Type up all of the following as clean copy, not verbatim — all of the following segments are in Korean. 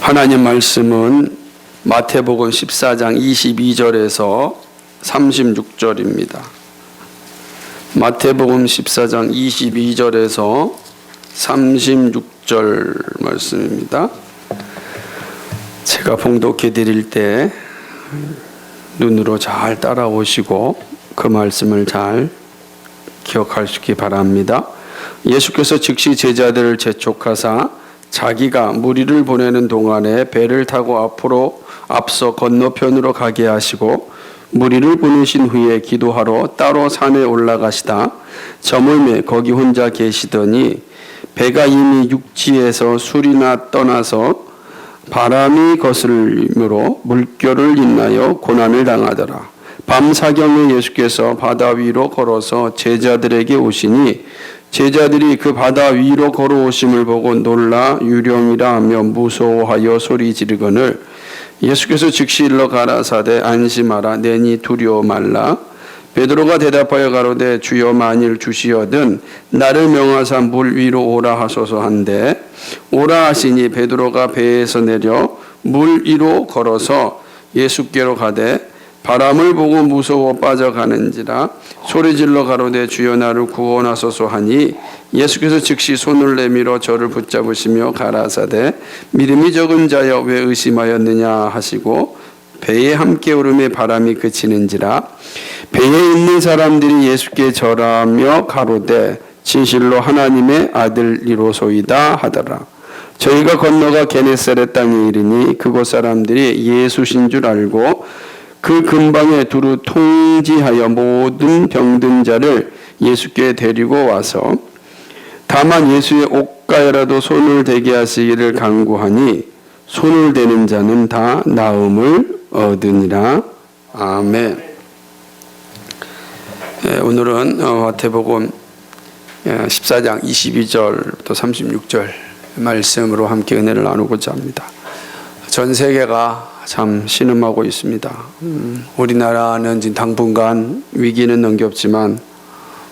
하나님 말씀은 마태복음 14장 22절에서 36절입니다. 마태복음 14장 22절에서 36절 말씀입니다. 제가 봉독해 드릴 때 눈으로 잘 따라오시고 그 말씀을 잘 기억하시기 바랍니다. 예수께서 즉시 제자들을 재촉하사 자기가 무리를 보내는 동안에 배를 타고 앞서 건너편으로 가게 하시고 무리를 보내신 후에 기도하러 따로 산에 올라가시다 저물매 거기 혼자 계시더니 배가 이미 육지에서 술이나 떠나서 바람이 거스름으로 물결을 인하여 고난을 당하더라. 밤사경에 예수께서 바다 위로 걸어서 제자들에게 오시니 제자들이 그 바다 위로 걸어오심을 보고 놀라 유령이라 하며 무서워하여 소리 지르거늘 예수께서 즉시 일러 가라사대 안심하라 내니 두려워 말라. 베드로가 대답하여 가로되 주여 만일 주시어든 나를 명하사 물 위로 오라 하소서 한데 오라 하시니 베드로가 배에서 내려 물 위로 걸어서 예수께로 가되 바람을 보고 무서워 빠져가는지라 소리질러 가로되 주여 나를 구원하소서 하니 예수께서 즉시 손을 내밀어 저를 붙잡으시며 가라사대 믿음이 적은 자여 왜 의심하였느냐 하시고 배에 함께 오름에 바람이 그치는지라 배에 있는 사람들이 예수께 절하며 가로되 진실로 하나님의 아들이로소이다 하더라. 저희가 건너가 게네사렛 땅에 이르니 그곳 사람들이 예수신 줄 알고 그 근방에 두루 통지하여 모든 병든 자를 예수께 데리고 와서 다만 예수의 옷가에라도 손을 대게 하시기를 간구하니 손을 대는 자는 다 나음을 얻으니라. 아멘. 오늘은 마태복음 14장 22절부터 36절 말씀으로 함께 은혜를 나누고자 합니다. 전 세계가 참 신음하고 있습니다. 우리나라는 지금 당분간 위기는 넘겼지만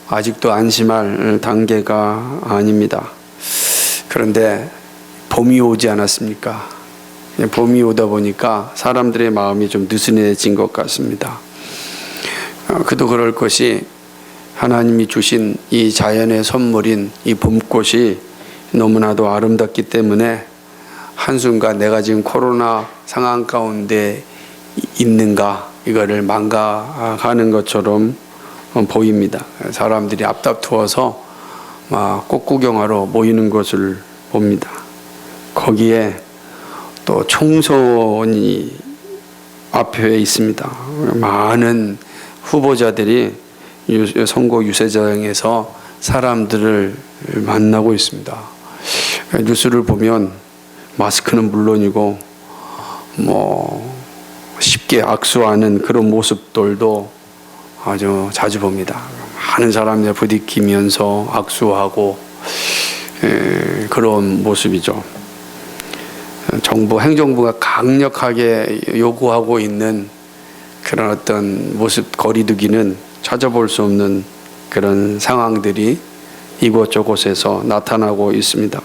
아직도 안심할 단계가 아닙니다. 그런데 봄이 오지 않았습니까? 봄이 오다 보니까 사람들의 마음이 좀 느슨해진 것 같습니다. 그도 그럴 것이 하나님이 주신 이 자연의 선물인 이 봄꽃이 너무나도 아름답기 때문에 한순간 내가 지금 코로나 상황 가운데 있는가 이거를 망각하는 것처럼 보입니다. 사람들이 앞다투어서 막 꽃 구경하러 모이는 것을 봅니다. 거기에 또 총선이 앞에 있습니다. 많은 후보자들이 선거 유세장에서 사람들을 만나고 있습니다. 뉴스를 보면 마스크는 물론이고 쉽게 악수하는 그런 모습들도 아주 자주 봅니다. 많은 사람들 부딪히면서 악수하고 그런 모습이죠. 행정부가 강력하게 요구하고 있는 그런 어떤 모습 거리두기는 찾아볼 수 없는 그런 상황들이 이곳저곳에서 나타나고 있습니다.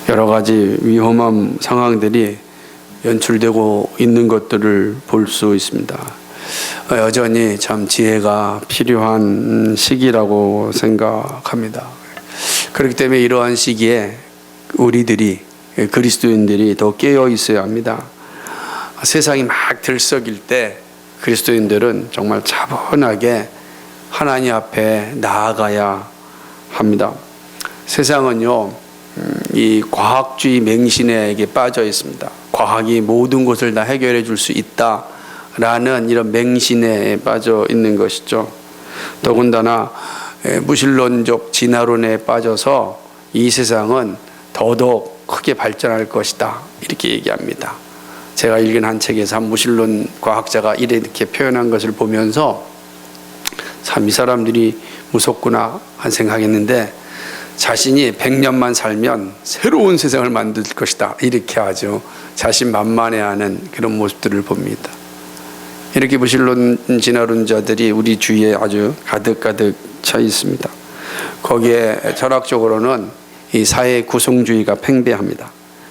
여러 가지 위험한 상황들이 연출되고 있는 것들을 볼 수 있습니다. 여전히 참 지혜가 필요한 시기라고 생각합니다. 그렇기 때문에 이러한 시기에 우리들이 그리스도인들이 더 깨어 있어야 합니다. 세상이 막 들썩일 때 그리스도인들은 정말 차분하게 하나님 앞에 나아가야 합니다. 세상은요, 이 과학주의 맹신에게 빠져 있습니다. 과학이 모든 것을 다 해결해 줄 수 있다라는 이런 맹신에 빠져 있는 것이죠. 더군다나 무신론적 진화론에 빠져서 이 세상은 더더욱 크게 발전할 것이다 이렇게 얘기합니다. 제가 읽은 한 책에서 한 무신론 과학자가 이렇게 표현한 것을 보면서 참 이 사람들이 무섭구나 한 생각했는데 자신이 100년만 살면 새로운 세상을 만들 것이다 이렇게 아주 자신만만해하는 그런 모습들을 봅니다. 이렇게 무신론 진화론자들이 우리 주위에 아주 가득 차 있습니다. 거기에 철학적으로는 이 사회 구성주의가 팽배합니다.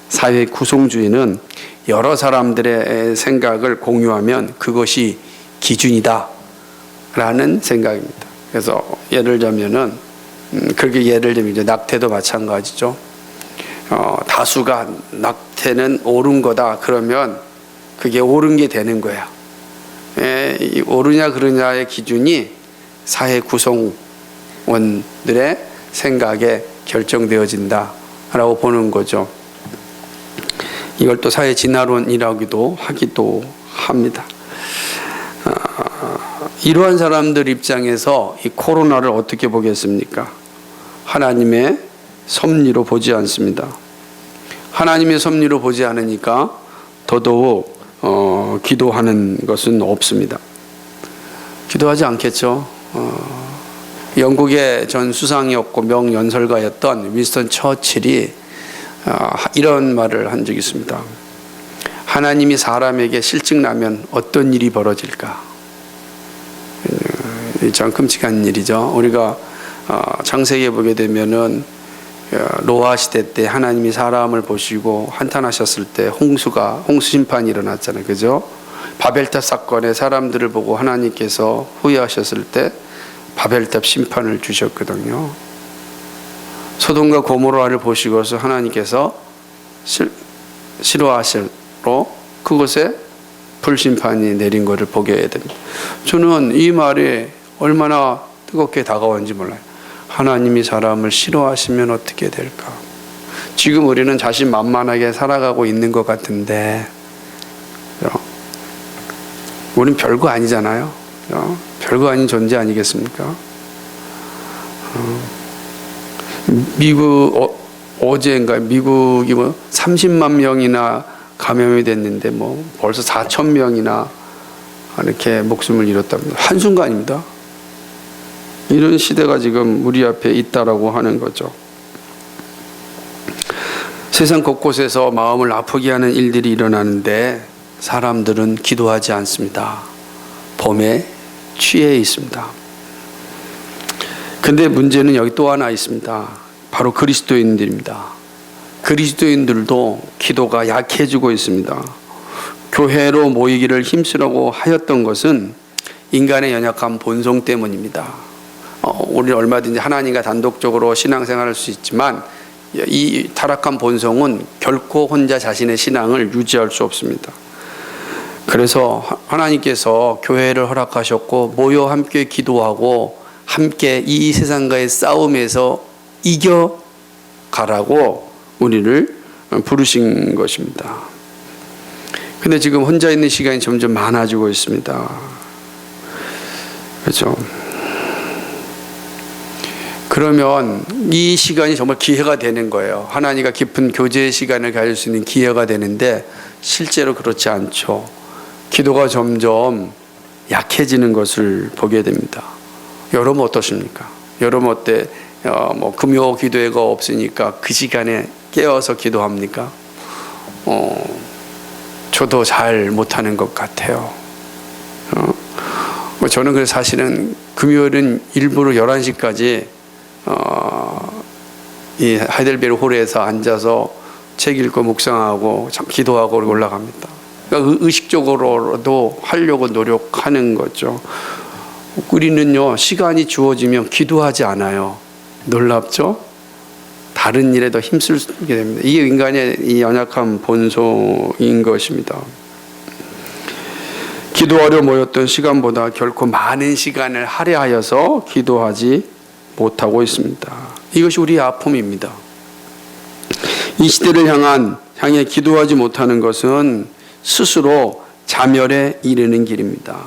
사회 구성주의는 여러 사람들의 생각을 공유하면 그것이 기준이다 라는 생각입니다. 그래서 예를 들면은 그렇게 예를 들면 이제 낙태도 마찬가지죠. 다수가 낙태는 옳은 거다 그러면 그게 옳은 게 되는 거야. 이 옳으냐 그르냐의 기준이 사회 구성원들의 생각에 결정되어진다라고 보는 거죠. 이걸 또 사회 진화론이라고도 하기도 합니다. 이러한 사람들 입장에서 이 코로나를 어떻게 보겠습니까? 하나님의 섭리로 보지 않습니다. 하나님의 섭리로 보지 않으니까 더더욱 기도하는 것은 없습니다. 기도하지 않겠죠. 영국의 전 수상이었고 명연설가였던 윈스턴 처칠이 이런 말을 한 적이 있습니다. 하나님이 사람에게 실증나면 어떤 일이 벌어질까? 참 끔찍한 일이죠. 우리가 창세기에 보게 되면은 노아 시대 때 하나님이 사람을 보시고 한탄하셨을 때 홍수 심판이 일어났잖아요. 그죠? 바벨탑 사건에 사람들을 보고 하나님께서 후회하셨을 때 바벨탑 심판을 주셨거든요. 소돔과 고모라를 보시고서 하나님께서 싫어하시로 그곳에 불심판이 내린 것을 보게 됩니다. 저는 이 말이 얼마나 뜨겁게 다가오는지 몰라요. 하나님이 사람을 싫어하시면 어떻게 될까? 지금 우리는 자신만만하게 살아가고 있는 것 같은데 우리는 별거 아니잖아요. 별거 아닌 존재 아니겠습니까? 어제인가 미국이 30만 명이나 감염이 됐는데 벌써 4천 명이나 이렇게 목숨을 잃었답니다. 한순간입니다. 이런 시대가 지금 우리 앞에 있다라고 하는 거죠. 세상 곳곳에서 마음을 아프게 하는 일들이 일어나는데 사람들은 기도하지 않습니다. 범에 취해 있습니다. 근데 문제는 여기 또 하나 있습니다. 바로 그리스도인들입니다. 그리스도인들도 기도가 약해지고 있습니다. 교회로 모이기를 힘쓰라고 하였던 것은 인간의 연약한 본성 때문입니다. 우리는 얼마든지 하나님과 단독적으로 신앙생활을 할 수 있지만 이 타락한 본성은 결코 혼자 자신의 신앙을 유지할 수 없습니다. 그래서 하나님께서 교회를 허락하셨고 모여 함께 기도하고 함께 이 세상과의 싸움에서 이겨가라고 우리를 부르신 것입니다. 근데 지금 혼자 있는 시간이 점점 많아지고 있습니다. 그렇죠? 그러면 이 시간이 정말 기회가 되는 거예요. 하나님과 깊은 교제의 시간을 가질 수 있는 기회가 되는데 실제로 그렇지 않죠. 기도가 점점 약해지는 것을 보게 됩니다. 여러분 어떠십니까? 여러분 어때? 금요 기도회가 없으니까 그 시간에 깨어서 기도합니까? 저도 잘 못하는 것 같아요. 저는 그래서 사실은 금요일은 일부러 11시까지 이 하이델베르 홀에서 앉아서 책 읽고 묵상하고 참 기도하고 올라갑니다. 그러니까 의식적으로도 하려고 노력하는 거죠. 우리는요 시간이 주어지면 기도하지 않아요. 놀랍죠? 다른 일에 더 힘쓰게 됩니다. 이게 인간의 이 연약한 본성인 것입니다. 기도하려 모였던 시간보다 결코 많은 시간을 할애하여서 기도하지 못하고 있습니다. 이것이 우리의 아픔입니다. 이 시대를 향해 기도하지 못하는 것은 스스로 자멸에 이르는 길입니다.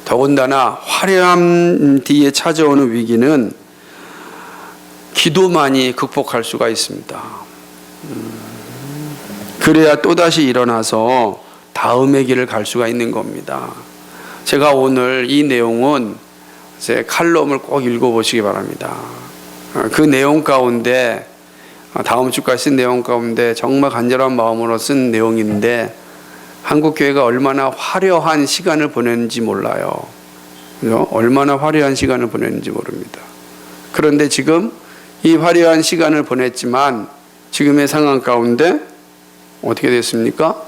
더군다나 화려함 뒤에 찾아오는 위기는 기도만이 극복할 수가 있습니다. 그래야 또다시 일어나서 다음의 길을 갈 수가 있는 겁니다. 제가 오늘 이 내용은 제 칼럼을 꼭 읽어보시기 바랍니다. 그 내용 가운데 다음 주까지 쓴 내용 가운데 정말 간절한 마음으로 쓴 내용인데 한국교회가 얼마나 화려한 시간을 보냈는지 몰라요. 그죠? 얼마나 화려한 시간을 보냈는지 모릅니다. 그런데 지금 이 화려한 시간을 보냈지만 지금의 상황 가운데 어떻게 됐습니까?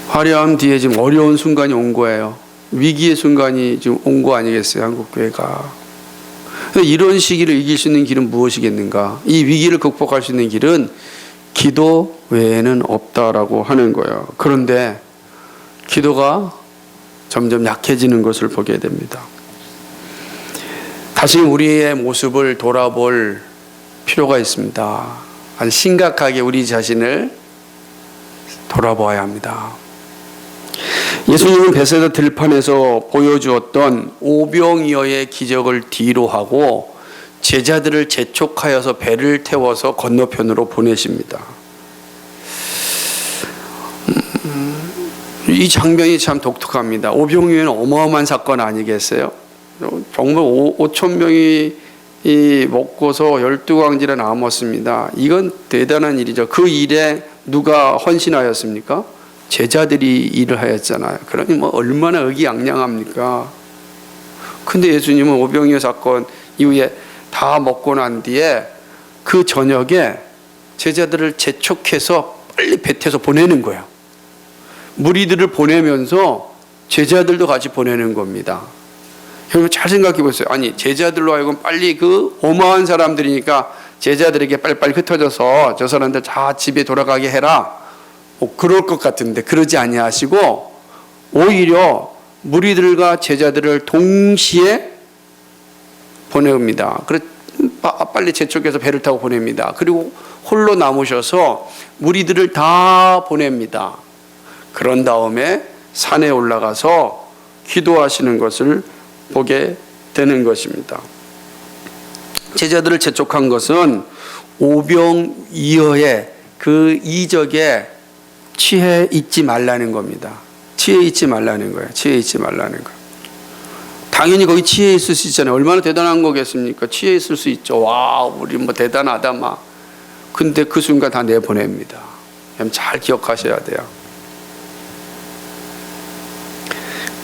화려함 뒤에 지금 어려운 순간이 온 거예요. 위기의 순간이 지금 온 거 아니겠어요? 한국교회가. 이런 시기를 이길 수 있는 길은 무엇이겠는가? 이 위기를 극복할 수 있는 길은 기도 외에는 없다라고 하는 거예요. 그런데 기도가 점점 약해지는 것을 보게 됩니다. 다시 우리의 모습을 돌아볼 필요가 있습니다. 아주 심각하게 우리 자신을 돌아보아야 합니다. 예수님은 베세다 들판에서 보여주었던 오병이어의 기적을 뒤로 하고 제자들을 재촉하여서 배를 태워서 건너편으로 보내십니다. 이 장면이 참 독특합니다. 오병이어는 어마어마한 사건 아니겠어요? 정말 5천 명이 먹고서 12광지를 나눴습니다. 이건 대단한 일이죠. 그 일에 누가 헌신하였습니까? 제자들이 일을 하였잖아요. 그러니 뭐 얼마나 의기양양합니까? 근데 예수님은 오병이어 사건 이후에 다 먹고 난 뒤에 그 저녁에 제자들을 재촉해서 빨리 배 태워서 보내는 거예요. 무리들을 보내면서 제자들도 같이 보내는 겁니다. 여러분 잘 생각해 보세요. 아니 제자들로 하여금 빨리 그 어마한 사람들이니까 제자들에게 빨리빨리 흩어져서 저 사람들 다 집에 돌아가게 해라. 그럴 것 같은데 그러지 아니하시고 오히려 무리들과 제자들을 동시에 보냅니다. 빨리 재촉해서 배를 타고 보냅니다. 그리고 홀로 남으셔서 무리들을 다 보냅니다. 그런 다음에 산에 올라가서 기도하시는 것을 보게 되는 것입니다. 제자들을 재촉한 것은 오병이어의 그 이적에 취해 있지 말라는 겁니다. 취해 있지 말라는 거예요. 취해 있지 말라는 거예요. 당연히 거기 취해 있을 수 있잖아요. 얼마나 대단한 거겠습니까? 취해 있을 수 있죠. 와, 우리 뭐 대단하다 막. 근데 그 순간 다 내보냅니다. 잘 기억하셔야 돼요.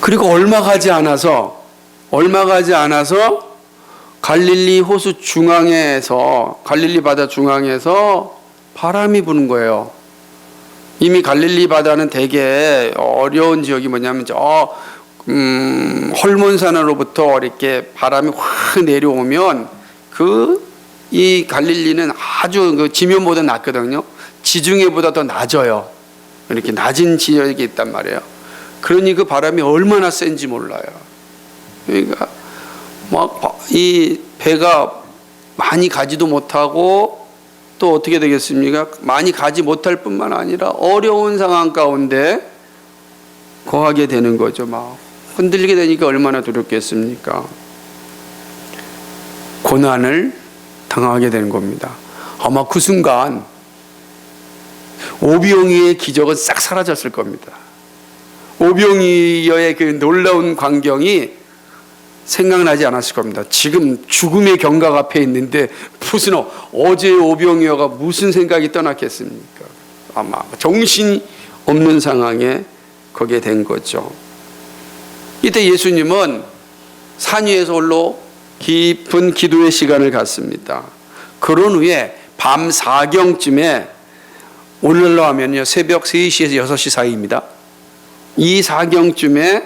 그리고 얼마 가지 않아서 갈릴리 호수 중앙에서 갈릴리 바다 중앙에서 바람이 부는 거예요. 이미 갈릴리 바다는 되게 어려운 지역이 뭐냐면 헐몬산으로부터 이렇게 바람이 확 내려오면 이 갈릴리는 아주 그 지면보다 낮거든요. 지중해보다 더 낮아요. 이렇게 낮은 지역이 있단 말이에요. 그러니 그 바람이 얼마나 센지 몰라요. 그러니까 막 이 배가 많이 가지도 못하고 또 어떻게 되겠습니까? 많이 가지 못할 뿐만 아니라 어려운 상황 가운데 거하게 되는 거죠. 막 흔들리게 되니까 얼마나 두렵겠습니까? 고난을 당하게 되는 겁니다. 아마 그 순간 오병이어의 기적은 싹 사라졌을 겁니다. 오병이어의 그 놀라운 광경이 생각나지 않았을 겁니다. 지금 죽음의 경각 앞에 있는데 무슨 어제 오병이어가 무슨 생각이 떠났겠습니까? 아마 정신이 없는 상황에 거기에 된 거죠. 이때 예수님은 산 위에서 홀로 깊은 기도의 시간을 갖습니다. 그런 후에 밤 4경쯤에 오늘로 하면요 새벽 3시에서 6시 사이입니다. 이 4경쯤에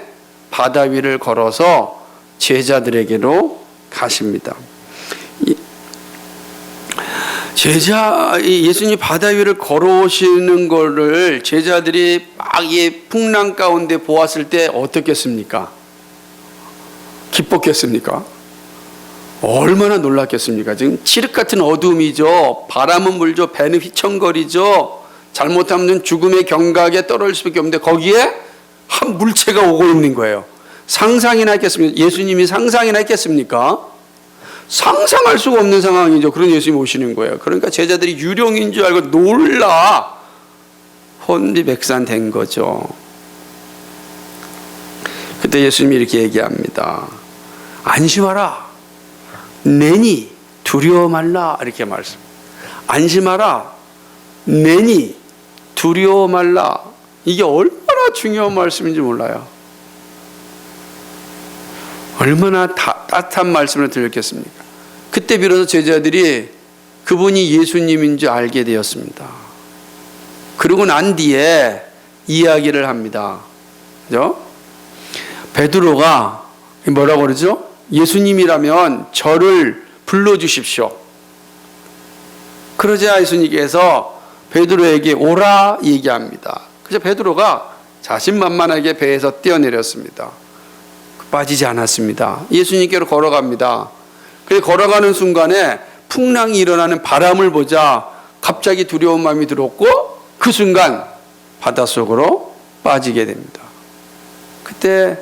바다 위를 걸어서 제자들에게로 가십니다. 예수님이 바다 위를 걸어오시는 것을 제자들이 막 이 풍랑 가운데 보았을 때 어떻겠습니까? 기뻤겠습니까? 얼마나 놀랐겠습니까? 지금 칠흑 같은 어둠이죠. 바람은 불죠. 배는 휘청거리죠. 잘못하면 죽음의 경각에 떨어질 수밖에 없는데 거기에 한 물체가 오고 있는 거예요. 상상이나 했겠습니까? 예수님이 상상이나 했겠습니까? 상상할 수가 없는 상황이죠. 그런 예수님이 오시는 거예요. 그러니까 제자들이 유령인 줄 알고 놀라 혼비백산된 거죠. 그때 예수님이 이렇게 얘기합니다. 안심하라. 내니 두려워 말라. 이렇게 말씀. 안심하라. 내니 두려워 말라. 이게 얼마나 중요한 말씀인지 몰라요. 얼마나 따뜻한 말씀을 들었겠습니까? 그때 비로소 제자들이 그분이 예수님인 줄 알게 되었습니다. 그러고 난 뒤에 이야기를 합니다. 그죠? 베드로가 뭐라고 그러죠? 예수님이라면 저를 불러주십시오. 그러자 예수님께서 베드로에게 오라 얘기합니다. 그래서 베드로가 자신만만하게 배에서 뛰어내렸습니다. 빠지지 않았습니다. 예수님께로 걸어갑니다. 그래서 걸어가는 순간에 풍랑이 일어나는 바람을 보자 갑자기 두려운 마음이 들었고 그 순간 바닷속으로 빠지게 됩니다. 그때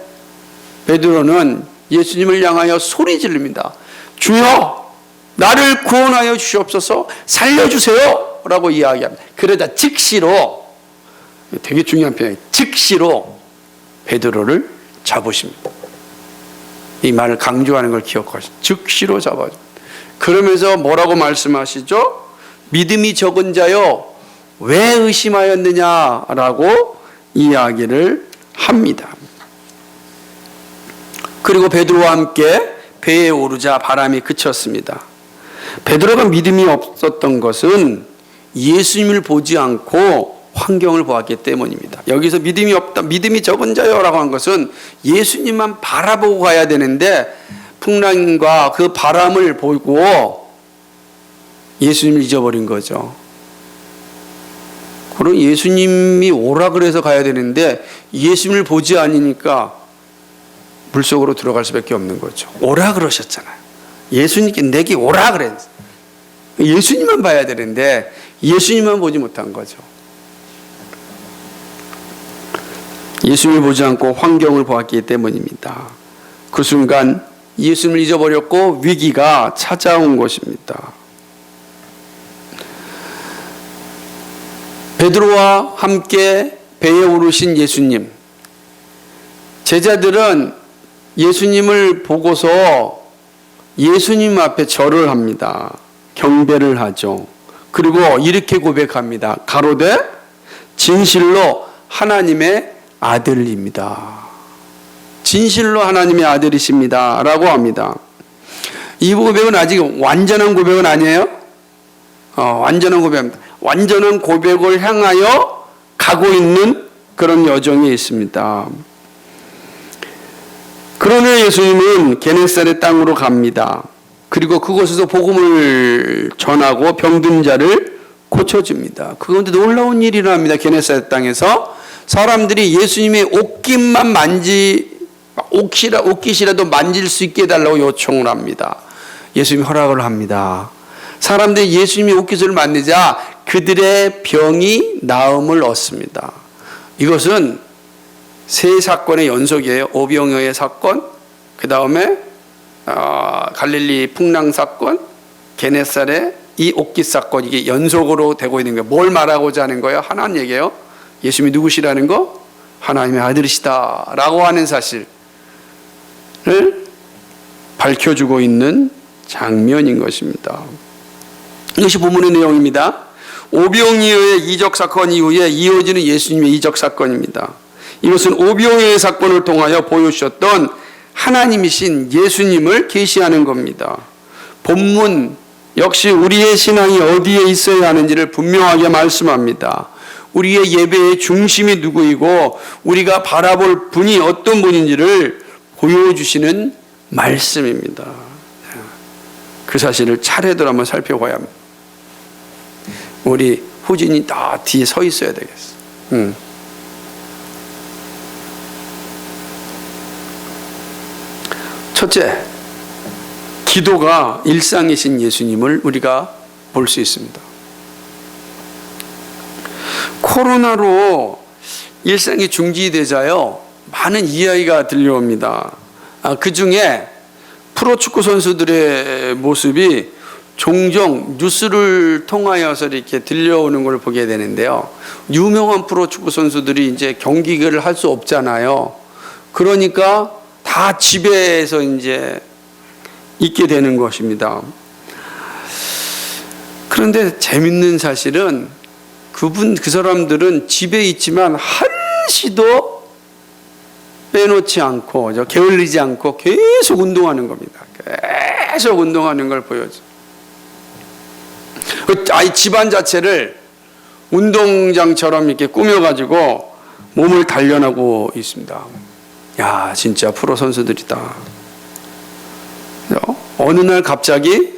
베드로는 예수님을 향하여 소리 지릅니다. 주여 나를 구원하여 주시옵소서, 살려주세요 라고 이야기합니다. 그러자 즉시로, 되게 중요한 표현이에요. 즉시로 베드로를 잡으십니다. 이 말을 강조하는 걸 기억하시죠. 즉시로 잡아줍니다. 그러면서 뭐라고 말씀하시죠? 믿음이 적은 자여 왜 의심하였느냐라고 이야기를 합니다. 그리고 베드로와 함께 배에 오르자 바람이 그쳤습니다. 베드로가 믿음이 없었던 것은 예수님을 보지 않고 환경을 보았기 때문입니다. 여기서 믿음이 없다, 믿음이 적은 자요라고 한 것은 예수님만 바라보고 가야 되는데 풍랑과 그 바람을 보고 예수님을 잊어버린 거죠. 그럼 예수님이 오라 그래서 가야 되는데 예수님을 보지 않으니까 물속으로 들어갈 수밖에 없는 거죠. 오라 그러셨잖아요. 예수님께 내게 오라 그랬어요. 예수님만 봐야 되는데 예수님만 보지 못한 거죠. 예수님을 보지 않고 환경을 보았기 때문입니다. 그 순간 예수님을 잊어버렸고 위기가 찾아온 것입니다. 베드로와 함께 배에 오르신 예수님, 제자들은 예수님을 보고서 예수님 앞에 절을 합니다. 경배를 하죠. 그리고 이렇게 고백합니다. 가로되 진실로 하나님의 아들입니다. 진실로 하나님의 아들이십니다 라고 합니다. 이 고백은 아직 완전한 고백은 아니에요. 완전한 고백입니다. 완전한 고백을 향하여 가고 있는 그런 여정이 있습니다. 그러나 예수님은 게네사렛 땅으로 갑니다. 그리고 그곳에서 복음을 전하고 병든 자를 고쳐줍니다. 그런데 놀라운 일이 일어납니다. 게네사렛 땅에서 사람들이 예수님의 옷깃만 옷깃이라도 만질 수 있게 해달라고 요청을 합니다. 예수님이 허락을 합니다. 사람들이 예수님의 옷깃을 만지자 그들의 병이 나음을 얻습니다. 이것은 세 사건의 연속이에요. 오병이어의 사건, 그 다음에 갈릴리 풍랑 사건, 게네사렛 이 옷깃 사건, 이게 연속으로 되고 있는 거예요. 뭘 말하고자 하는 거예요? 하나님 얘기예요. 예수님이 누구시라는 거? 하나님의 아들이시다 라고 하는 사실을 밝혀주고 있는 장면인 것입니다. 이것이 본문의 내용입니다. 오병이어의 이적 사건 이후에 이어지는 예수님의 이적 사건입니다. 이것은 오병이어의 사건을 통하여 보여주셨던 하나님이신 예수님을 계시하는 겁니다. 본문 역시 우리의 신앙이 어디에 있어야 하는지를 분명하게 말씀합니다. 우리의 예배의 중심이 누구이고 우리가 바라볼 분이 어떤 분인지를 보여주시는 말씀입니다. 그 사실을 차례대로 한번 살펴봐야 합니다. 우리 후진이 다 뒤에 서 있어야 되겠어. 첫째, 기도가 일상이신 예수님을 우리가 볼 수 있습니다. 코로나로 일상이 중지되자요 많은 이야기가 들려옵니다. 그 중에 프로축구 선수들의 모습이 종종 뉴스를 통하여서 이렇게 들려오는 걸 보게 되는데요. 유명한 프로축구 선수들이 이제 경기를 할 수 없잖아요. 그러니까 다 집에서 이제 있게 되는 것입니다. 그런데 재밌는 사실은 그 사람들은 집에 있지만 한시도 빼놓지 않고 게을리지 않고 계속 운동하는 겁니다. 계속 운동하는 걸 보여줘. 아이 집안 자체를 운동장처럼 이렇게 꾸며가지고 몸을 단련하고 있습니다. 야, 진짜 프로 선수들이다. 어느 날 갑자기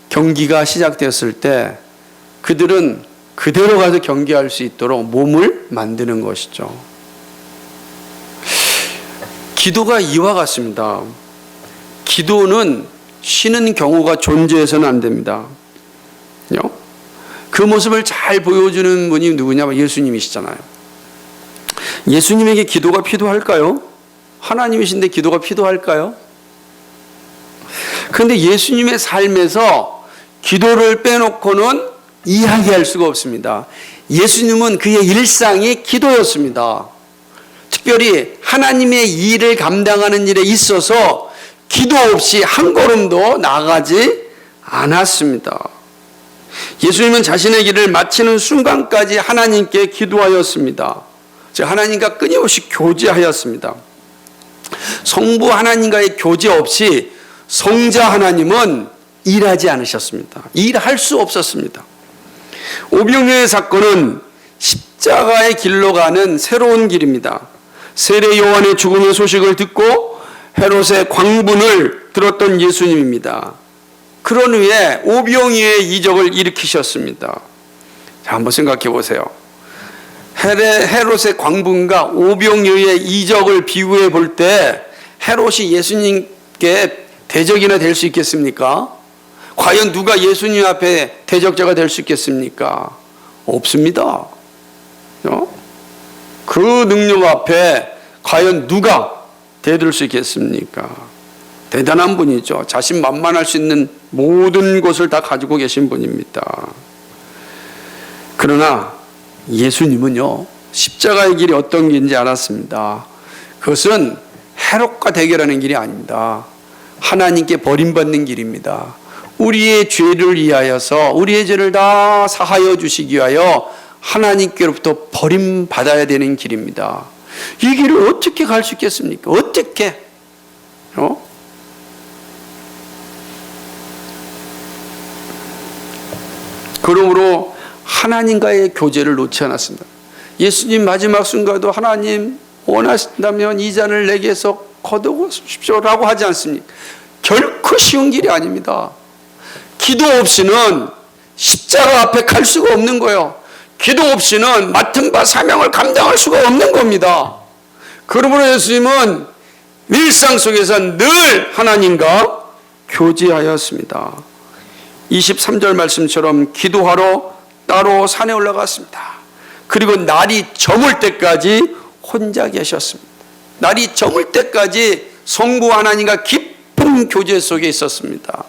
경기가 시작되었을 때 그들은 그대로 가서 경기할 수 있도록 몸을 만드는 것이죠. 기도가 이와 같습니다. 기도는 쉬는 경우가 존재해서는 안 됩니다. 그 모습을 잘 보여주는 분이 누구냐? 예수님이시잖아요. 예수님에게 기도가 필요할까요? 하나님이신데 기도가 필요할까요? 그런데 예수님의 삶에서 기도를 빼놓고는 이야기할 수가 없습니다. 예수님은 그의 일상이 기도였습니다. 특별히 하나님의 일을 감당하는 일에 있어서 기도 없이 한 걸음도 나가지 않았습니다. 예수님은 자신의 길을 마치는 순간까지 하나님께 기도하였습니다. 즉 하나님과 끊임없이 교제하였습니다. 성부 하나님과의 교제 없이 성자 하나님은 일하지 않으셨습니다. 일할 수 없었습니다. 오병이어의 사건은 십자가의 길로 가는 새로운 길입니다. 세례 요한의 죽음의 소식을 듣고 헤롯의 광분을 들었던 예수님입니다. 그런 후에 오병이어의 이적을 일으키셨습니다. 자, 한번 생각해 보세요. 헤롯의 광분과 오병이어의 이적을 비교해 볼 때 헤롯이 예수님께 대적이나 될 수 있겠습니까? 과연 누가 예수님 앞에 대적자가 될 수 있겠습니까? 없습니다. 그 능력 앞에 과연 누가 대들 수 있겠습니까? 대단한 분이죠. 자신만만할 수 있는 모든 것을 다 가지고 계신 분입니다. 그러나 예수님은요, 십자가의 길이 어떤 길인지 알았습니다. 그것은 헤롯과 대결하는 길이 아닙니다. 하나님께 버림받는 길입니다. 우리의 죄를 위하여서 우리의 죄를 다 사하여 주시기 위하여 하나님께로부터 버림받아야 되는 길입니다. 이 길을 어떻게 갈 수 있겠습니까? 어떻게? 그러므로 하나님과의 교제를 놓지 않았습니다. 예수님 마지막 순간도 하나님 원하신다면 이 잔을 내게서 거두십시오라고 하지 않습니까? 결코 쉬운 길이 아닙니다. 기도 없이는 십자가 앞에 갈 수가 없는 거예요. 기도 없이는 맡은 바 사명을 감당할 수가 없는 겁니다. 그러므로 예수님은 일상 속에서 늘 하나님과 교제하였습니다. 23절 말씀처럼 기도하러 따로 산에 올라갔습니다. 그리고 날이 저물 때까지 혼자 계셨습니다. 날이 저물 때까지 성부 하나님과 깊은 교제 속에 있었습니다.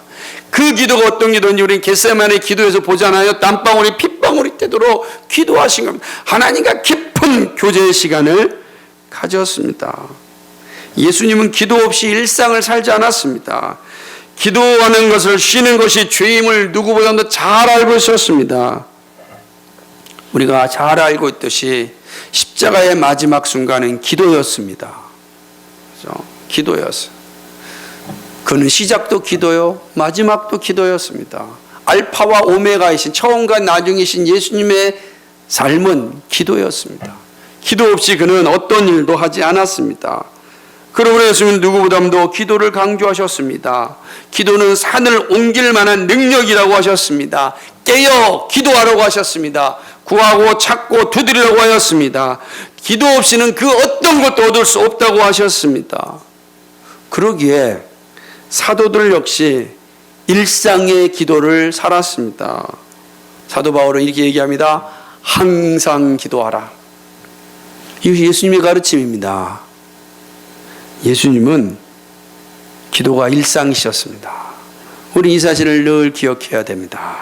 그 기도가 어떤 기도인지 우리는 겟세마네 기도에서 보잖아요. 땀방울이 핏방울이 되도록 기도하신 겁니다. 하나님과 깊은 교제의 시간을 가졌습니다. 예수님은 기도 없이 일상을 살지 않았습니다. 기도하는 것을 쉬는 것이 죄임을 누구보다도 잘 알고 있었습니다. 우리가 잘 알고 있듯이 십자가의 마지막 순간은 기도였습니다. 그렇죠? 기도였어요. 그는 시작도 기도요, 마지막도 기도였습니다. 알파와 오메가이신 처음과 나중이신 예수님의 삶은 기도였습니다. 기도 없이 그는 어떤 일도 하지 않았습니다. 그러므로 예수님은 누구보다도 기도를 강조하셨습니다. 기도는 산을 옮길 만한 능력이라고 하셨습니다. 깨어 기도하라고 하셨습니다. 구하고 찾고 두드리라고 하였습니다. 기도 없이는 그 어떤 것도 얻을 수 없다고 하셨습니다. 그러기에 사도들 역시 일상의 기도를 살았습니다. 사도 바울은 이렇게 얘기합니다. 항상 기도하라. 이것이 예수님의 가르침입니다. 예수님은 기도가 일상이셨습니다. 우리 이 사실을 늘 기억해야 됩니다.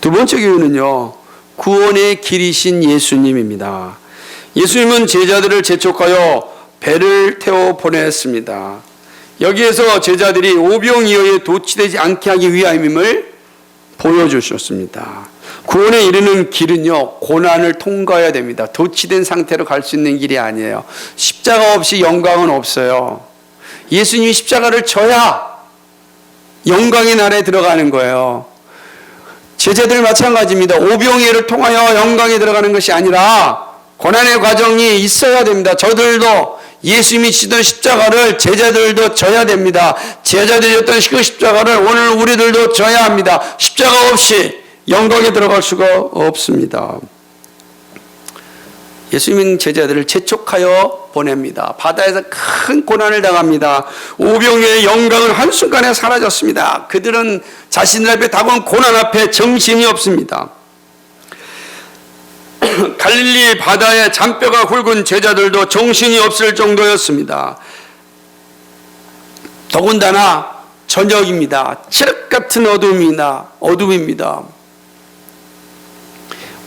두 번째 교훈은요, 구원의 길이신 예수님입니다. 예수님은 제자들을 재촉하여 배를 태워 보냈습니다. 여기에서 제자들이 오병이어에 도취되지 않게 하기 위함임을 보여주셨습니다. 구원에 이르는 길은요, 고난을 통과해야 됩니다. 도취된 상태로 갈 수 있는 길이 아니에요. 십자가 없이 영광은 없어요. 예수님이 십자가를 져야 영광의 나라에 들어가는 거예요. 제자들 마찬가지입니다. 오병이어를 통하여 영광에 들어가는 것이 아니라 고난의 과정이 있어야 됩니다. 저들도 예수님이 지던 십자가를 제자들도 져야 됩니다. 제자들이 졌던 그 십자가를 오늘 우리들도 져야 합니다. 십자가 없이 영광에 들어갈 수가 없습니다. 예수님은 제자들을 재촉하여 보냅니다. 바다에서 큰 고난을 당합니다. 오병이어의 영광은 한순간에 사라졌습니다. 그들은 자신들 앞에 다가온 고난 앞에 정신이 없습니다. 갈릴리 바다에 잔뼈가 굵은 제자들도 정신이 없을 정도였습니다. 더군다나 저녁입니다. 칠흑 같은 어둠입니다.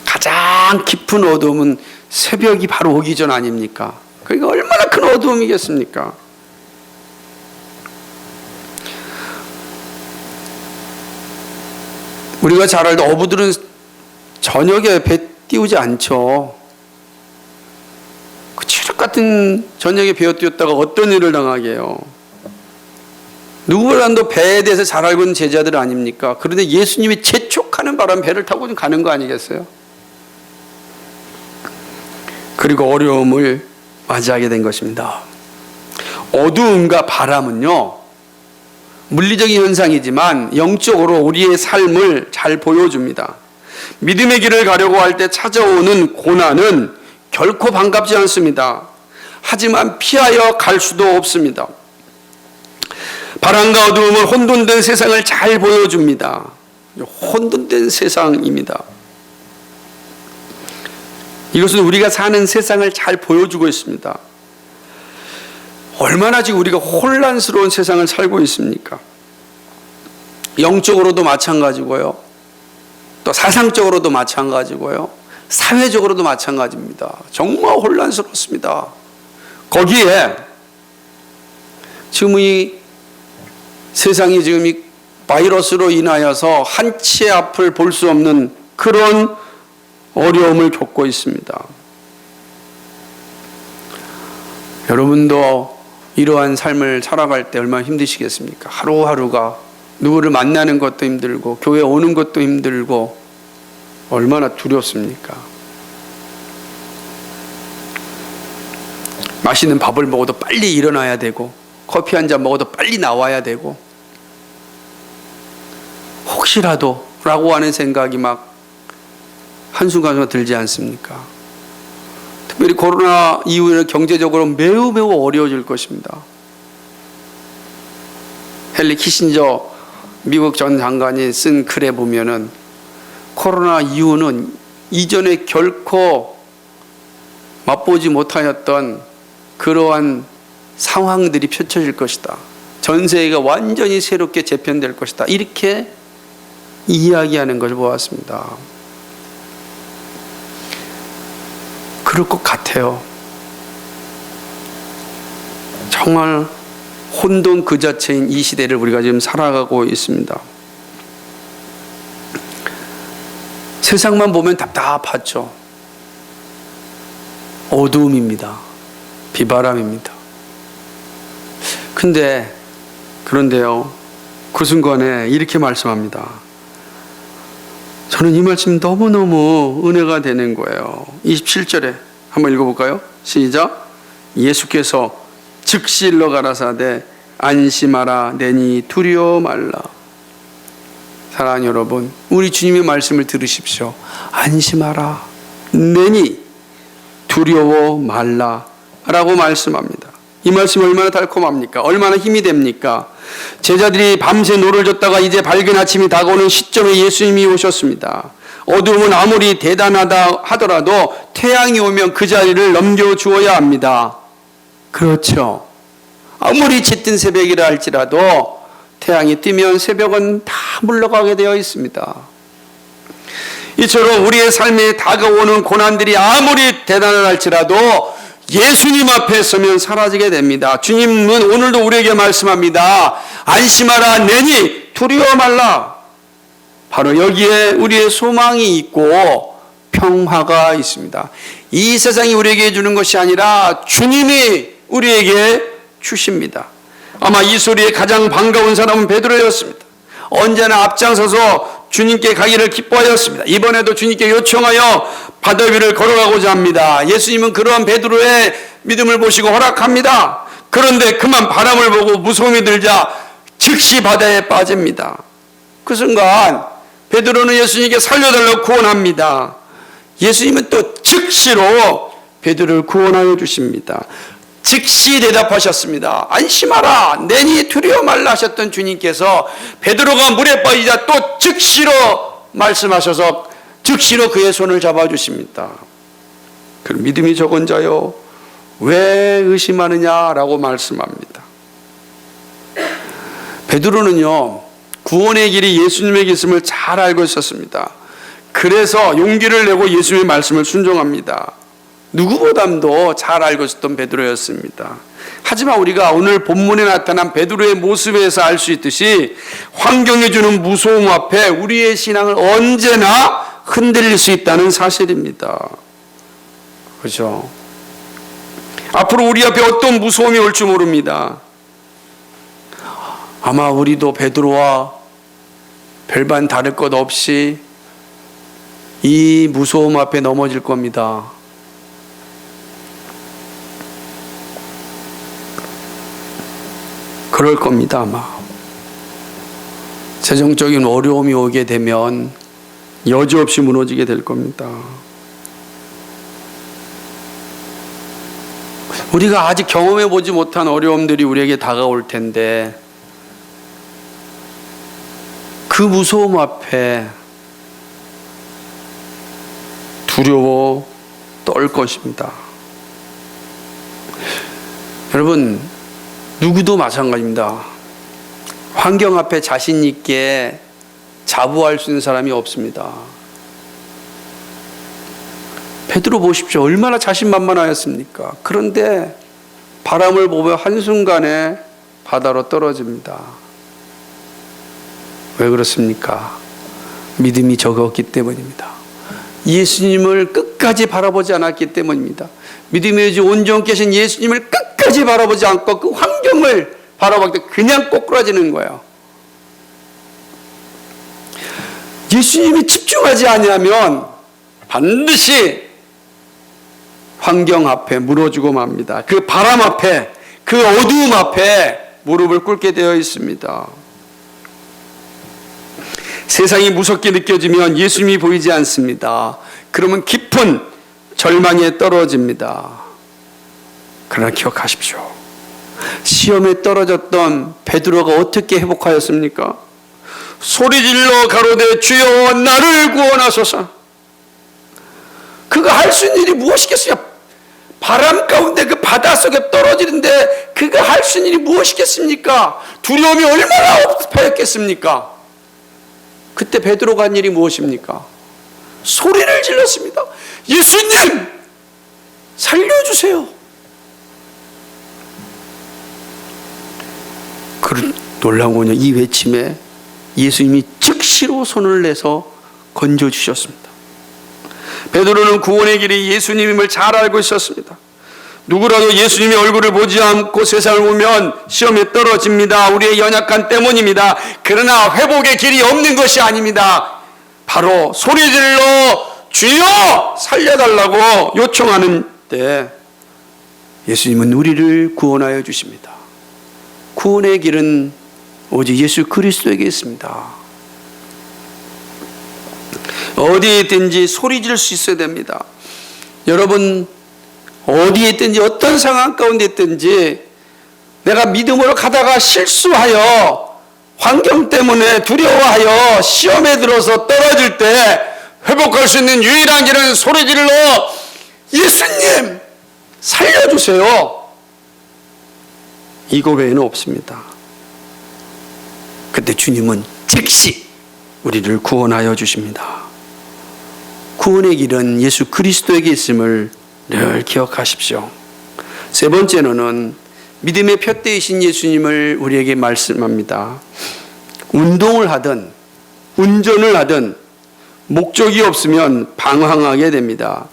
가장 깊은 어둠은 새벽이 바로 오기 전 아닙니까? 그러니까 얼마나 큰 어둠이겠습니까? 우리가 잘 알던 어부들은 저녁에 배 띄우지 않죠. 그 칠흑 같은 저녁에 배어 띄웠다가 어떤 일을 당하게 해요? 누구보다도 배에 대해서 잘 알고 있는 제자들 아닙니까? 그런데 예수님이 재촉하는 바람 배를 타고 가는 거 아니겠어요? 그리고 어려움을 맞이하게 된 것입니다. 어두움과 바람은요, 물리적인 현상이지만 영적으로 우리의 삶을 잘 보여줍니다. 믿음의 길을 가려고 할 때 찾아오는 고난은 결코 반갑지 않습니다. 하지만 피하여 갈 수도 없습니다. 바람과 어두움은 혼돈된 세상을 잘 보여줍니다. 혼돈된 세상입니다. 이것은 우리가 사는 세상을 잘 보여주고 있습니다. 얼마나 지금 우리가 혼란스러운 세상을 살고 있습니까? 영적으로도 마찬가지고요. 또 사상적으로도 마찬가지고요. 사회적으로도 마찬가지입니다. 정말 혼란스럽습니다. 거기에 지금 이 세상이 지금 이 바이러스로 인하여서 한치의 앞을 볼 수 없는 그런 어려움을 겪고 있습니다. 여러분도 이러한 삶을 살아갈 때 얼마나 힘드시겠습니까? 하루하루가 누구를 만나는 것도 힘들고 교회 오는 것도 힘들고 얼마나 두렵습니까? 맛있는 밥을 먹어도 빨리 일어나야 되고 커피 한 잔 먹어도 빨리 나와야 되고 혹시라도 라고 하는 생각이 막 한순간에 들지 않습니까? 특별히 코로나 이후에는 경제적으로 매우 어려워질 것입니다. 헨리 키신저 미국 전 장관이 쓴 글에 보면은 코로나 이후는 이전에 결코 맛보지 못하였던 그러한 상황들이 펼쳐질 것이다. 전 세계가 완전히 새롭게 재편될 것이다. 이렇게 이야기하는 것을 보았습니다. 그럴 것 같아요. 정말 혼돈 그 자체인 이 시대를 우리가 지금 살아가고 있습니다. 세상만 보면 답답하죠. 어두움입니다. 비바람입니다. 그런데요, 그 순간에 이렇게 말씀합니다. 저는 이 말씀 너무너무 은혜가 되는 거예요. 27절에 한번 읽어볼까요? 시작. 예수께서 즉시 일러 가라사대 안심하라 내니 두려워 말라. 사랑하는 여러분, 우리 주님의 말씀을 들으십시오. 안심하라 내니 두려워 말라 라고 말씀합니다. 이 말씀이 얼마나 달콤합니까? 얼마나 힘이 됩니까? 제자들이 밤새 노를 졌다가 이제 밝은 아침이 다가오는 시점에 예수님이 오셨습니다. 어두움은 아무리 대단하다 하더라도 태양이 오면 그 자리를 넘겨주어야 합니다. 그렇죠. 아무리 짙은 새벽이라 할지라도 태양이 뜨면 새벽은 다 물러가게 되어 있습니다. 이처럼 우리의 삶에 다가오는 고난들이 아무리 대단하다 할지라도 예수님 앞에 서면 사라지게 됩니다. 주님은 오늘도 우리에게 말씀합니다. 안심하라 내니 두려워 말라. 바로 여기에 우리의 소망이 있고 평화가 있습니다. 이 세상이 우리에게 주는 것이 아니라 주님이 우리에게 주십니다. 아마 이 소리에 가장 반가운 사람은 베드로였습니다. 언제나 앞장서서 주님께 가기를 기뻐하였습니다. 이번에도 주님께 요청하여 바다 위를 걸어가고자 합니다. 예수님은 그러한 베드로의 믿음을 보시고 허락합니다. 그런데 그만 바람을 보고 무서움이 들자 즉시 바다에 빠집니다. 그 순간 베드로는 예수님께 살려달라고 구원합니다. 예수님은 또 즉시로 베드로를 구원하여 주십니다. 즉시 대답하셨습니다. 안심하라, 내니 두려워 말라 하셨던 주님께서 베드로가 물에 빠지자 또 즉시로 말씀하셔서 즉시로 그의 손을 잡아주십니다. 그 믿음이 적은 자여 왜 의심하느냐라고 말씀합니다. 베드로는요, 구원의 길이 예수님에게 있음을 잘 알고 있었습니다. 그래서 용기를 내고 예수님의 말씀을 순종합니다. 누구보다도 잘 알고 있었던 베드로였습니다. 하지만 우리가 오늘 본문에 나타난 베드로의 모습에서 알 수 있듯이 환경이 주는 무서움 앞에 우리의 신앙을 언제나 흔들릴 수 있다는 사실입니다. 그렇죠? 앞으로 우리 앞에 어떤 무서움이 올지 모릅니다. 아마 우리도 베드로와 별반 다를 것 없이 이 무서움 앞에 넘어질 겁니다. 그럴 겁니다, 아마. 재정적인 어려움이 오게 되면 여지없이 무너지게 될 겁니다. 우리가 아직 경험해 보지 못한 어려움들이 우리에게 다가올 텐데 그 무서움 앞에 두려워 떨 것입니다. 여러분, 누구도 마찬가지입니다. 환경 앞에 자신 있게 자부할 수 있는 사람이 없습니다. 베드로 보십시오. 얼마나 자신만만하였습니까? 그런데 바람을 보며 한순간에 바다로 떨어집니다. 왜 그렇습니까? 믿음이 적었기 때문입니다. 예수님을 끝까지 바라보지 않았기 때문입니다. 믿음의 온전 계신 예수님을 끝까지 바라보지 않고 그 환경을 바라보기 때문에 그냥 꼬꾸라지는 거예요. 예수님이 집중하지 아니하면 반드시 환경 앞에 무너지고 맙니다. 그 바람 앞에, 그 어두움 앞에 무릎을 꿇게 되어 있습니다. 세상이 무섭게 느껴지면 예수님이 보이지 않습니다. 그러면 깊은 절망에 떨어집니다. 그러나 기억하십시오. 시험에 떨어졌던 베드로가 어떻게 회복하였습니까? 소리질러 가로되 주여 나를 구원하소서. 그가 할 수 있는 일이 무엇이겠어요? 바람 가운데 그 바닷속에 떨어지는데 그가 할 수 있는 일이 무엇이겠습니까? 두려움이 얼마나 opa였겠습니까? 그때 베드로가 한 일이 무엇입니까? 소리를 질렀습니다. 예수님! 살려주세요. 그 놀라운 건요, 이 외침에 예수님이 즉시로 손을 내서 건져주셨습니다. 베드로는 구원의 길이 예수님임을 잘 알고 있었습니다. 누구라도 예수님의 얼굴을 보지 않고 세상을 보면 시험에 떨어집니다. 우리의 연약한 때문입니다. 그러나 회복의 길이 없는 것이 아닙니다. 바로 소리질러 주여 살려달라고 요청하는 때 예수님은 우리를 구원하여 주십니다. 구원의 길은 오직 예수 그리스도에게 있습니다. 어디에 있든지 소리 지를 수 있어야 됩니다. 여러분, 어디에 있든지 어떤 상황 가운데 있든지 내가 믿음으로 가다가 실수하여 환경 때문에 두려워하여 시험에 들어서 떨어질 때 회복할 수 있는 유일한 길은 소리 질러 예수님 살려주세요. 이거 외에는 없습니다. 그때 주님은 즉시 우리를 구원하여 주십니다. 구원의 길은 예수 그리스도에게 있음을 늘 기억하십시오. 세 번째로는 믿음의 푯대이신 예수님을 우리에게 말씀합니다. 운동을 하든 운전을 하든 목적이 없으면 방황하게 됩니다.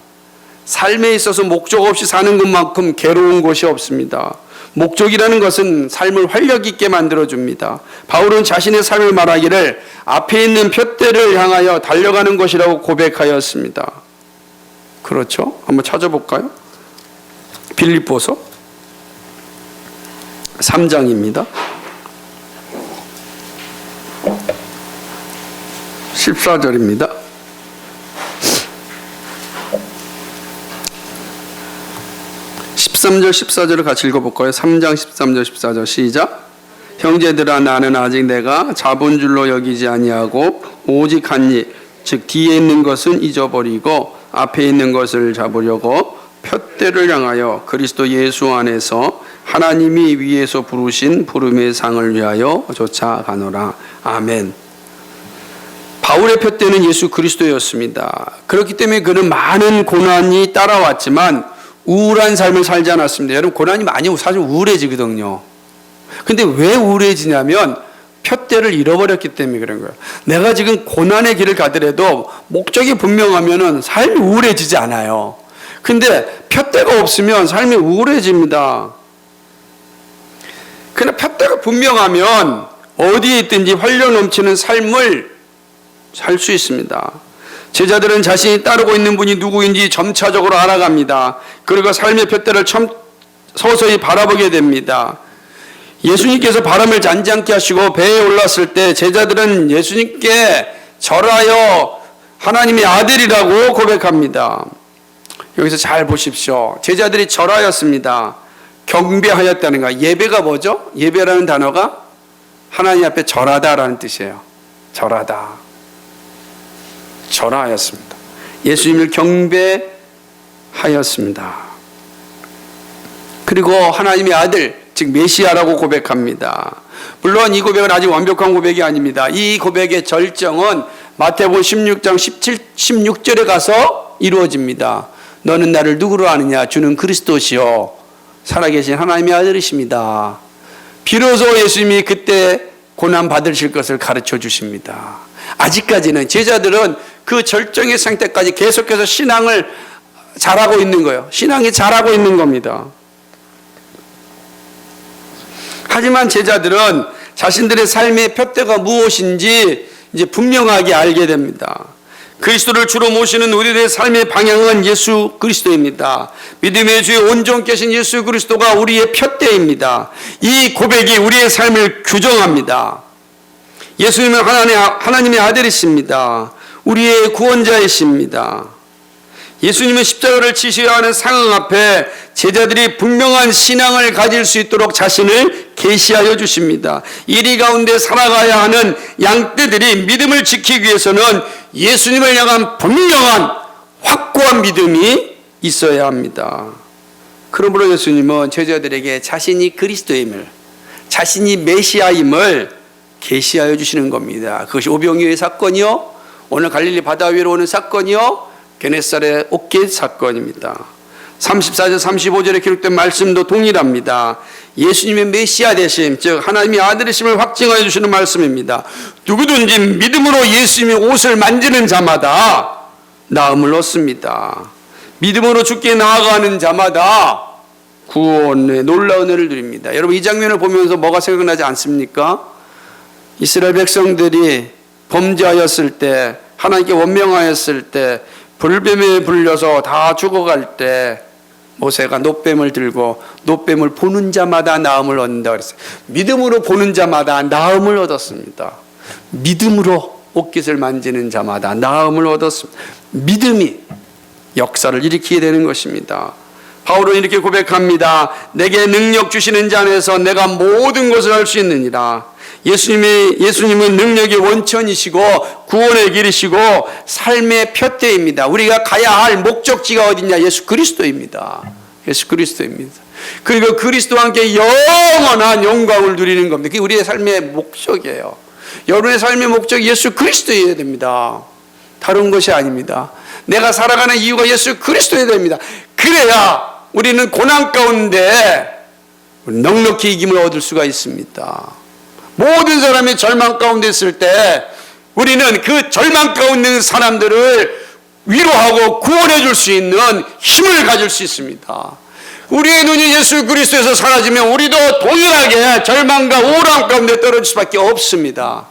삶에 있어서 목적 없이 사는 것만큼 괴로운 것이 없습니다. 목적이라는 것은 삶을 활력 있게 만들어줍니다. 바울은 자신의 삶을 말하기를 앞에 있는 푯대를 향하여 달려가는 것이라고 고백하였습니다. 그렇죠? 한번 찾아볼까요? 빌립보서 3장입니다. 14절입니다. 13절 14절을 같이 읽어볼까요? 3장 13절 14절 시작. 형제들아 나는 아직 내가 잡은 줄로 여기지 아니하고 오직 한 일, 즉 뒤에 있는 것은 잊어버리고 앞에 있는 것을 잡으려고 푯대를 향하여 그리스도 예수 안에서 하나님이 위에서 부르신 부름의 상을 위하여 쫓아가노라. 아멘. 바울의 푯대는 예수 그리스도였습니다. 그렇기 때문에 그는 많은 고난이 따라왔지만 우울한 삶을 살지 않았습니다. 여러분, 고난이 많이 사실 우울해지거든요. 근데 왜 우울해지냐면 푯대를 잃어버렸기 때문에 그런 거예요. 내가 지금 고난의 길을 가더라도 목적이 분명하면은 삶이 우울해지지 않아요. 근데 푯대가 없으면 삶이 우울해집니다. 그러나 푯대가 분명하면 어디에 있든지 활력 넘치는 삶을 살 수 있습니다. 제자들은 자신이 따르고 있는 분이 누구인지 점차적으로 알아갑니다. 그리고 삶의 푯대를 서서히 바라보게 됩니다. 예수님께서 바람을 잔잔케 하시고 배에 올랐을 때 제자들은 예수님께 절하여 하나님의 아들이라고 고백합니다. 여기서 잘 보십시오. 제자들이 절하였습니다. 경배하였다는 거. 예배가 뭐죠? 예배라는 단어가 하나님 앞에 절하다라는 뜻이에요. 절하다. 절하였습니다. 예수님을 경배하였습니다. 그리고 하나님의 아들, 즉 메시아라고 고백합니다. 물론 이 고백은 아직 완벽한 고백이 아닙니다. 이 고백의 절정은 마태복음 16장 16절에 가서 이루어집니다. 너는 나를 누구로 아느냐? 주는 그리스도시요 살아계신 하나님의 아들이십니다. 비로소 예수님이 그때 고난 받으실 것을 가르쳐 주십니다. 아직까지는 제자들은 그 절정의 상태까지 계속해서 신앙을 잘하고 있는 거예요. 신앙이 잘하고 있는 겁니다. 하지만 제자들은 자신들의 삶의 푯대가 무엇인지 이제 분명하게 알게 됩니다. 그리스도를 주로 모시는 우리들의 삶의 방향은 예수 그리스도입니다. 믿음의 주에 온전케 하신 예수 그리스도가 우리의 푯대입니다. 이 고백이 우리의 삶을 규정합니다. 예수님은 하나님의 아들이십니다. 우리의 구원자이십니다. 예수님은 십자가를 지셔야 하는 상황 앞에 제자들이 분명한 신앙을 가질 수 있도록 자신을 계시하여 주십니다. 이리 가운데 살아가야 하는 양떼들이 믿음을 지키기 위해서는 예수님을 향한 분명한 확고한 믿음이 있어야 합니다. 그러므로 예수님은 제자들에게 자신이 그리스도임을, 자신이 메시아임을 계시하여 주시는 겁니다. 그것이 오병이어의 사건이요, 오늘 갈릴리 바다 위로 오는 사건이요, 게네사렛 옥겟 사건입니다. 34절 35절에 기록된 말씀도 동일합니다. 예수님의 메시아 되심, 즉 하나님의 아들이심을 확증하여 주시는 말씀입니다. 누구든지 믿음으로 예수님의 옷을 만지는 자마다 나음을 얻습니다. 믿음으로 주께 나아가는 자마다 구원의 놀라운 은혜를 누립니다. 여러분, 이 장면을 보면서 뭐가 생각나지 않습니까? 이스라엘 백성들이 범죄하였을 때, 하나님께 원명하였을 때, 불뱀에 불려서 다 죽어갈 때 모세가 놋뱀을 들고 놋뱀을 보는 자마다 나음을 얻는다 그랬어요. 믿음으로 보는 자마다 나음을 얻었습니다. 믿음으로 옷깃을 만지는 자마다 나음을 얻었습니다. 믿음이 역사를 일으키게 되는 것입니다. 바울은 이렇게 고백합니다. 내게 능력 주시는 자 안에서 내가 모든 것을 할 수 있느니라. 예수님은 능력의 원천이시고 구원의 길이시고 삶의 푯대입니다. 우리가 가야 할 목적지가 어디냐? 예수 그리스도입니다. 예수 그리스도입니다. 그리고 그리스도와 함께 영원한 영광을 누리는 겁니다. 그게 우리의 삶의 목적이에요. 여러분의 삶의 목적이 예수 그리스도여야 됩니다. 다른 것이 아닙니다. 내가 살아가는 이유가 예수 그리스도여야 됩니다. 그래야 우리는 고난 가운데 넉넉히 이김을 얻을 수가 있습니다. 모든 사람이 절망 가운데 있을 때 우리는 그 절망 가운데 있는 사람들을 위로하고 구원해 줄 수 있는 힘을 가질 수 있습니다. 우리의 눈이 예수 그리스도에서 사라지면 우리도 동일하게 절망과 우울함 가운데 떨어질 수밖에 없습니다.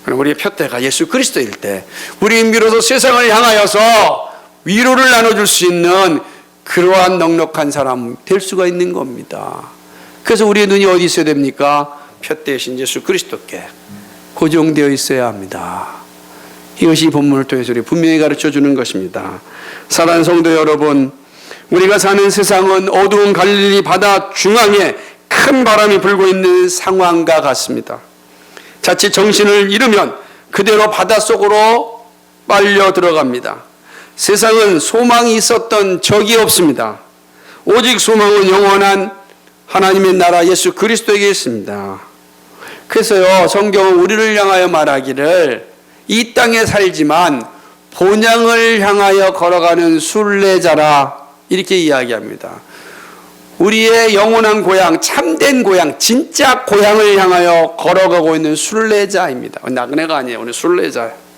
우리의 표대가 예수 그리스도일 때 우리 비로소 세상을 향하여서 위로를 나눠줄 수 있는 그러한 넉넉한 사람 될 수가 있는 겁니다. 그래서 우리의 눈이 어디 있어야 됩니까? 표대이신 예수 그리스도께 고정되어 있어야 합니다. 이것이 이 본문을 통해서 우리 분명히 가르쳐주는 것입니다. 사랑하는 성도 여러분, 우리가 사는 세상은 어두운 갈릴리 바다 중앙에 큰 바람이 불고 있는 상황과 같습니다. 자칫 정신을 잃으면 그대로 바닷속으로 빨려 들어갑니다. 세상은 소망이 있었던 적이 없습니다. 오직 소망은 영원한 하나님의 나라 예수 그리스도에게 있습니다. 그래서요, 성경은 우리를 향하여 말하기를 이 땅에 살지만 본향을 향하여 걸어가는 순례자라 이렇게 이야기합니다. 우리의 영원한 고향, 참된 고향, 진짜 고향을 향하여 걸어가고 있는 순례자입니다. 나그네가 아니에요. 오늘 순례자예요.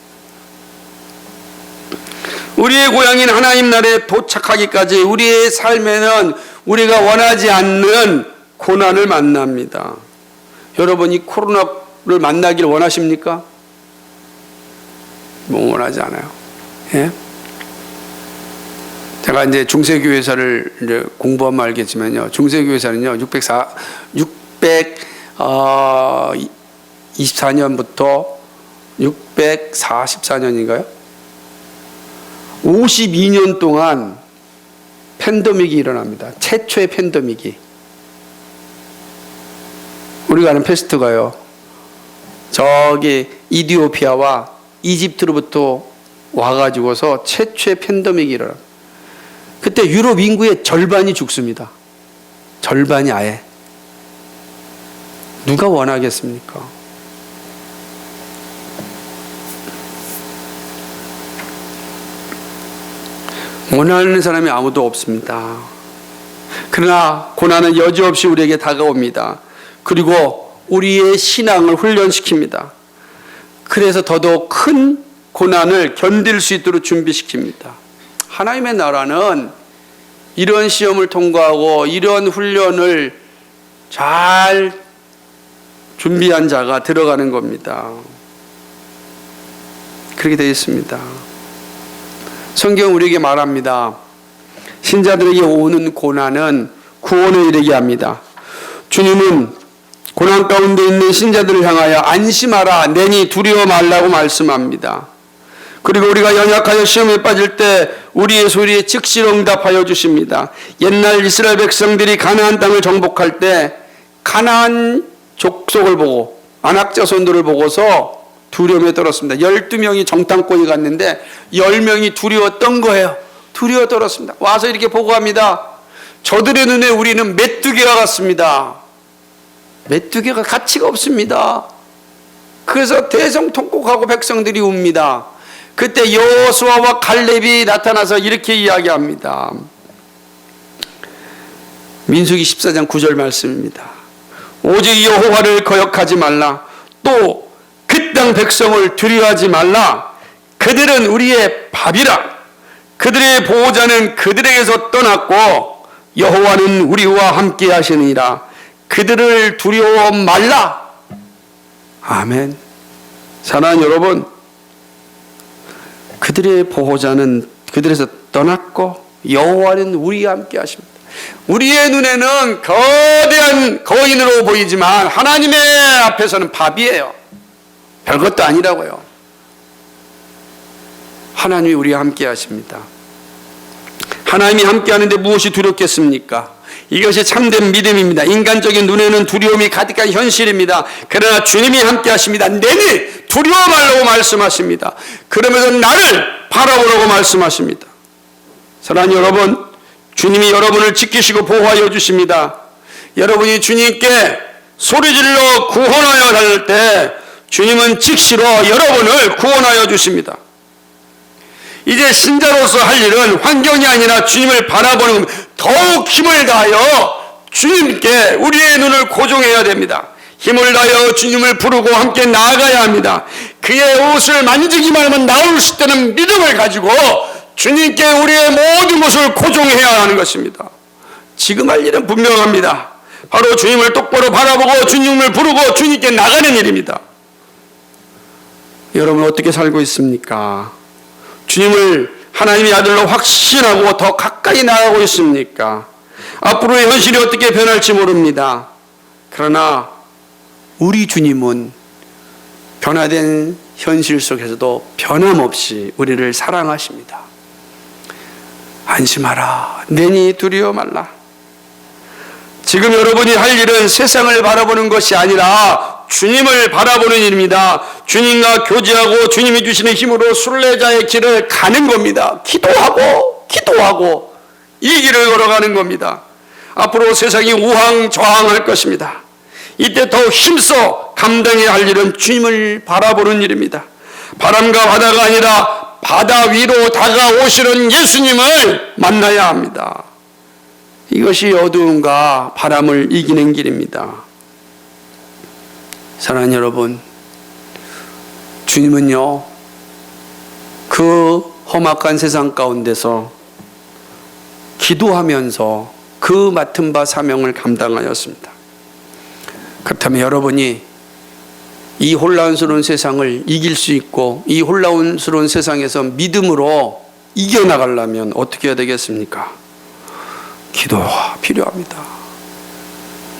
우리의 고향인 하나님 나라에 도착하기까지 우리의 삶에는 우리가 원하지 않는 고난을 만납니다. 여러분, 이 코로나를 만나길 원하십니까? 뭐 원하지 않아요. 예? 제가 이제 중세교회사를 이제 공부하면 알겠지만요. 중세교회사는요, 624년부터 644년인가요? 52년 동안 팬데믹이 일어납니다. 최초의 팬데믹이. 우리가 아는 패스트가요, 저기 이디오피아와 이집트로부터 와가지고서 최초의 팬데믹이 일어납니다. 그때 유럽 인구의 절반이 죽습니다. 절반이 아예. 누가 원하겠습니까? 원하는 사람이 아무도 없습니다. 그러나 고난은 여지없이 우리에게 다가옵니다. 그리고 우리의 신앙을 훈련시킵니다. 그래서 더더욱 큰 고난을 견딜 수 있도록 준비시킵니다. 하나님의 나라는 이런 시험을 통과하고 이런 훈련을 잘 준비한 자가 들어가는 겁니다. 그렇게 되어 있습니다. 성경 우리에게 말합니다. 신자들에게 오는 고난은 구원을 이르게 합니다. 주님은 고난 가운데 있는 신자들을 향하여 안심하라, 내니 두려워 말라고 말씀합니다. 그리고 우리가 연약하여 시험에 빠질 때 우리의 소리에 즉시 응답하여 주십니다. 옛날 이스라엘 백성들이 가나안 땅을 정복할 때 가나안 족속을 보고 아낙 자손들을 보고서 두려움에 떨었습니다. 12명이 정탐꾼이 갔는데 10명이 두려웠던 거예요. 두려워 떨었습니다. 와서 이렇게 보고합니다. 저들의 눈에 우리는 메뚜기와 같습니다. 메뚜기가 가치가 없습니다. 그래서 대성통곡하고 백성들이 웁니다. 그때 여호수아와 갈렙이 나타나서 이렇게 이야기합니다. 민수기 14장 9절 말씀입니다. 오직 여호와를 거역하지 말라. 또 그 땅 백성을 두려워하지 말라. 그들은 우리의 밥이라. 그들의 보호자는 그들에게서 떠났고 여호와는 우리와 함께 하시느니라. 그들을 두려워 말라. 아멘. 사랑하는 여러분, 그들의 보호자는 그들에서 떠났고 여호와는 우리와 함께 하십니다. 우리의 눈에는 거대한 거인으로 보이지만 하나님의 앞에서는 밥이에요. 별것도 아니라고요. 하나님이 우리와 함께 하십니다. 하나님이 함께 하는데 무엇이 두렵겠습니까? 이것이 참된 믿음입니다. 인간적인 눈에는 두려움이 가득한 현실입니다. 그러나 주님이 함께 하십니다. 내니 두려워 말라고 말씀하십니다. 그러면서 나를 바라보라고 말씀하십니다. 사랑하는 여러분, 주님이 여러분을 지키시고 보호하여 주십니다. 여러분이 주님께 소리질러 구원하여 달릴 때 주님은 즉시로 여러분을 구원하여 주십니다. 이제 신자로서 할 일은 환경이 아니라 주님을 바라보는 더욱 힘을 다하여 주님께 우리의 눈을 고정해야 됩니다. 힘을 다하여 주님을 부르고 함께 나아가야 합니다. 그의 옷을 만지기만 하면 나올 수 있다는 믿음을 가지고 주님께 우리의 모든 것을 고종해야 하는 것입니다. 지금 할 일은 분명합니다. 바로 주님을 똑바로 바라보고 주님을 부르고 주님께 나가는 일입니다. 여러분 어떻게 살고 있습니까? 주님을 하나님의 아들로 확신하고 더 가까이 나가고 있습니까? 앞으로의 현실이 어떻게 변할지 모릅니다. 그러나 우리 주님은 변화된 현실 속에서도 변함없이 우리를 사랑하십니다. 안심하라. 내니 두려워 말라. 지금 여러분이 할 일은 세상을 바라보는 것이 아니라 주님을 바라보는 일입니다. 주님과 교제하고 주님이 주시는 힘으로 순례자의 길을 가는 겁니다. 기도하고 이 길을 걸어가는 겁니다. 앞으로 세상이 우왕좌왕할 것입니다. 이때 더 힘써 감당해야 할 일은 주님을 바라보는 일입니다. 바람과 바다가 아니라 바다 위로 다가오시는 예수님을 만나야 합니다. 이것이 어두움과 바람을 이기는 길입니다. 사랑하는 여러분, 주님은요, 그 험악한 세상 가운데서 기도하면서 그 맡은 바 사명을 감당하였습니다. 그렇다면 여러분이 이 혼란스러운 세상을 이길 수 있고 이 혼란스러운 세상에서 믿음으로 이겨나가려면 어떻게 해야 되겠습니까? 기도가 필요합니다.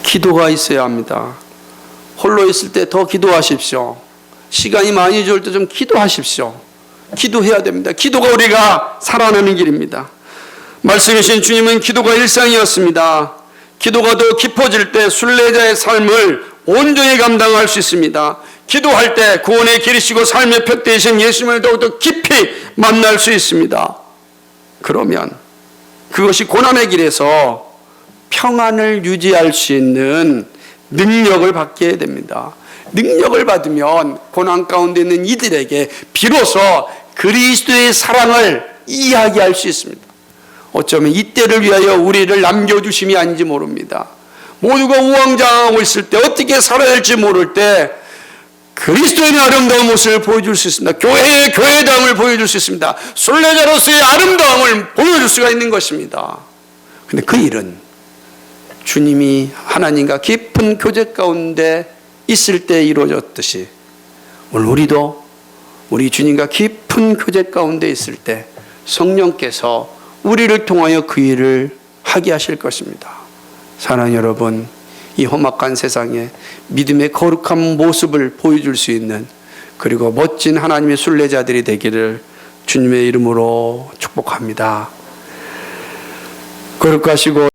기도가 있어야 합니다. 홀로 있을 때 더 기도하십시오. 시간이 많이 좋을 때 좀 기도하십시오. 기도해야 됩니다. 기도가 우리가 살아나는 길입니다. 말씀이신 주님은 기도가 일상이었습니다. 기도가 더 깊어질 때 순례자의 삶을 온전히 감당할 수 있습니다. 기도할 때 구원의 길이시고 삶의 표 되신 예수님을 더욱더 깊이 만날 수 있습니다. 그러면 그것이 고난의 길에서 평안을 유지할 수 있는 능력을 받게 됩니다. 능력을 받으면 고난 가운데 있는 이들에게 비로소 그리스도의 사랑을 이야기할 수 있습니다. 어쩌면 이때를 위하여 우리를 남겨주심이 아닌지 모릅니다. 모두가 우왕좌왕하고 있을 때 어떻게 살아야 할지 모를 때 그리스도의 아름다운 모습을 보여줄 수 있습니다. 교회의 교회다움을 보여줄 수 있습니다. 순례자로서의 아름다움을 보여줄 수가 있는 것입니다. 그런데 그 일은 주님이 하나님과 깊은 교제 가운데 있을 때 이루어졌듯이 오늘 우리도 우리 주님과 깊은 교제 가운데 있을 때 성령께서 우리를 통하여 그 일을 하게 하실 것입니다. 사랑하는 여러분, 이 험악한 세상에 믿음의 거룩한 모습을 보여줄 수 있는 그리고 멋진 하나님의 순례자들이 되기를 주님의 이름으로 축복합니다. 거룩하시고